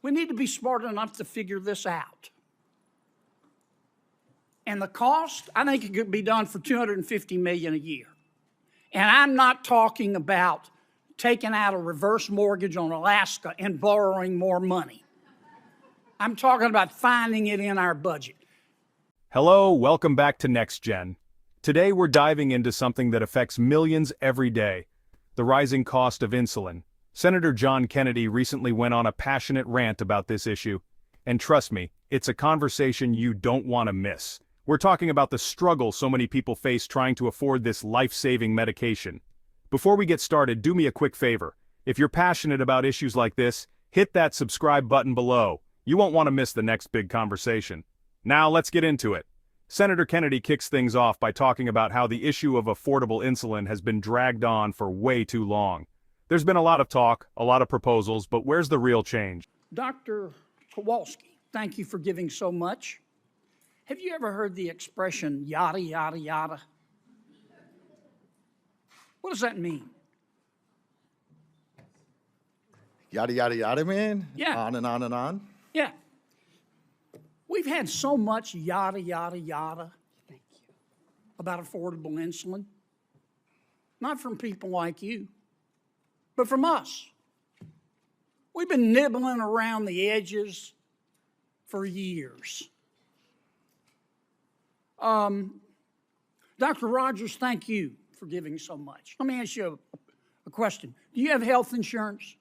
We need to be smart enough to figure this out. And the cost, I think it could be done for $250 million a year. And I'm not talking about taking out a reverse mortgage on Alaska and borrowing more money. I'm talking about finding it in our budget. Hello, welcome back to Next Gen. Today we're diving into something that affects millions every day, the rising cost of insulin. Senator John Kennedy recently went on a passionate rant about this issue. And trust me, it's a conversation you don't want to miss. We're talking about the struggle so many people face trying to afford this life-saving medication. Before we get started, do me a quick favor. If you're passionate about issues like this, hit that subscribe button below. You won't want to miss the next big conversation. Now let's get into it. Senator Kennedy kicks things off by talking about how the issue of affordable insulin has been dragged on for way too long. There's been a lot of talk, a lot of proposals, but where's the real change? Dr. Kowalski, thank you for giving so much. Have you ever heard the expression yada, yada, yada? What does that mean? Yada, yada, yada, man? Yeah. On and on and on? Yeah. We've had so much yada, yada, yada about affordable insulin. Not from people like you, but from us. We've been nibbling around the edges for years. Dr. Rogers, thank you for giving so much. Let me ask you a question. Do you have health insurance?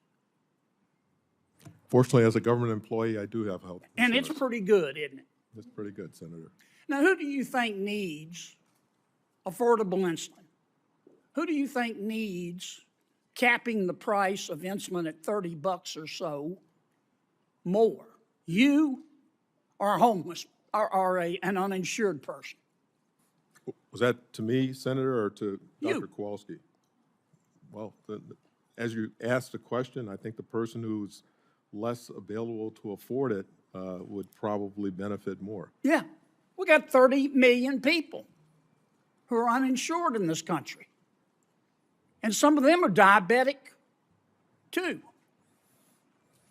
Fortunately, as a government employee, I do have health And insurance. it's pretty good, isn't it? It's pretty good, Senator. Now, who do you think needs affordable insulin? Who do you think needs capping the price of insulin at $30 or so more? You or a homeless or an uninsured person? Was that to me, Senator, or to You. Dr. Kowalski? Well, as you asked the question, I think the person who's less available to afford it would probably benefit more. Yeah, we got 30 million people who are uninsured in this country. And some of them are diabetic, too.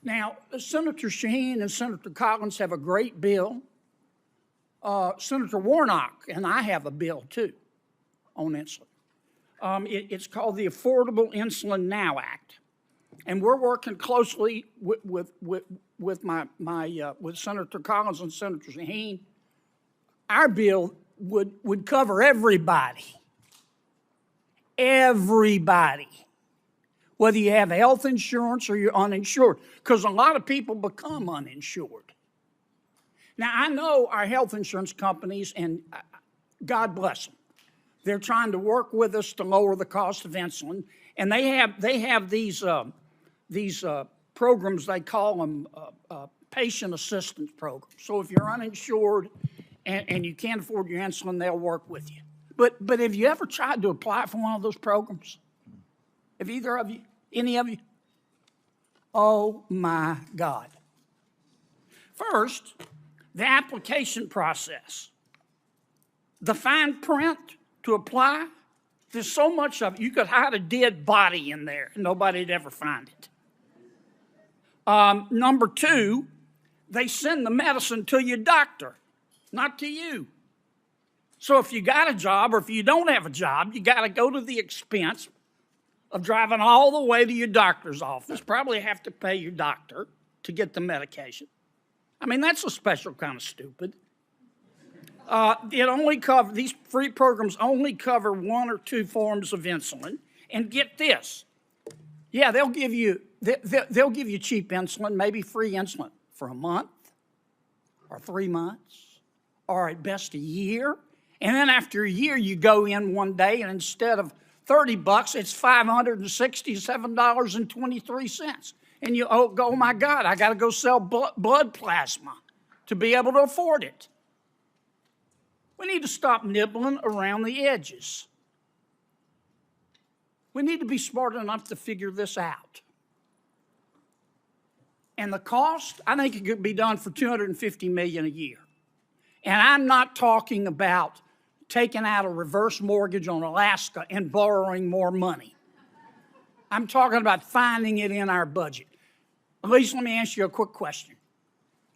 Now, Senator Shaheen and Senator Collins have a great bill. Senator Warnock and I have a bill, too, on insulin. It's called the Affordable Insulin Now Act. And we're working closely with Senator Collins and Senator Shaheen. Our bill would cover everybody. Everybody. Whether you have health insurance or you're uninsured, because a lot of people become uninsured. Now, I know our health insurance companies, and God bless them, they're trying to work with us to lower the cost of insulin, and they have these programs, they call them patient assistance programs. So if you're uninsured and you can't afford your insulin, they'll work with you. But have you ever tried to apply for one of those programs? Have either of you, any of you? Oh my God. First, the application process. The fine print to apply, there's so much of it. You could hide a dead body in there and nobody'd ever find it. Number two, they send the medicine to your doctor, not to you. So if you got a job or if you don't have a job, you got to go to the expense of driving all the way to your doctor's office, probably have to pay your doctor to get the medication. I mean, that's a special kind of stupid. These free programs only cover one or two forms of insulin. And get this, yeah, they'll give you cheap insulin, maybe free insulin for a month or 3 months or at best a year. And then after a year, you go in one day and instead of $30, it's $567.23. And you go, oh my God, I got to go sell blood plasma to be able to afford it. We need to stop nibbling around the edges. We need to be smart enough to figure this out. And the cost, I think it could be done for $250 million a year. And I'm not talking about taking out a reverse mortgage on Alaska and borrowing more money. I'm talking about finding it in our budget. At least let me ask you a quick question.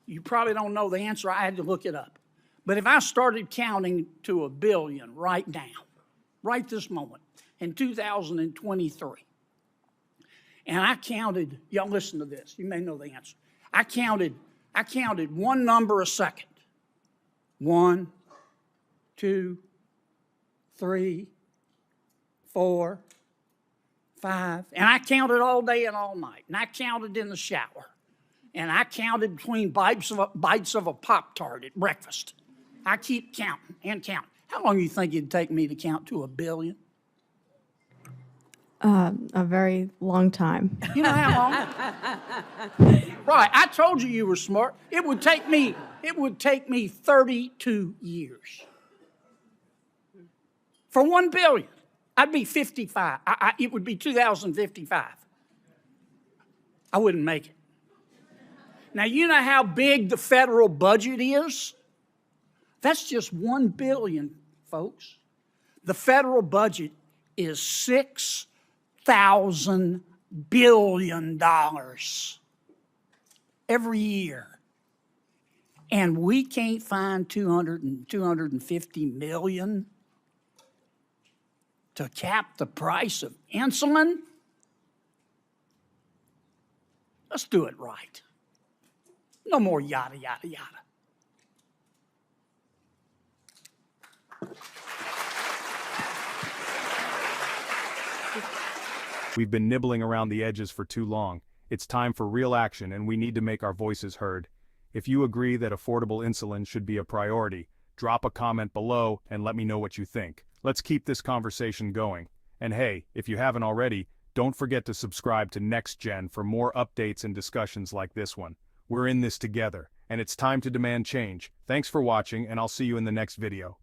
You probably don't know the answer. I had to look it up. But if I started counting to 1 billion right now, right this moment, in 2023, and I counted, y'all listen to this, you may know the answer. I counted one number a second. 1, 2, 3, 4, 5. And I counted all day and all night. And I counted in the shower. And I counted between bites of a Pop-Tart at breakfast. I keep counting and counting. How long do you think it'd take me to count to 1 billion? A very long time. You know how long? Right, I told you were smart. It would take me 32 years. For 1 billion, I'd be 55. It would be 2055. I wouldn't make it. Now, you know how big the federal budget is? That's just 1 billion, folks. The federal budget is $6,000 billion every year. And we can't find 250 million to cap the price of insulin? Let's do it right. No more yada, yada, yada. We've been nibbling around the edges for too long. It's time for real action, and we need to make our voices heard. If you agree that affordable insulin should be a priority, drop a comment below and let me know what you think. Let's keep this conversation going. And hey, if you haven't already, don't forget to subscribe to Next Gen for more updates and discussions like this one. We're in this together, and it's time to demand change. Thanks for watching, and I'll see you in the next video.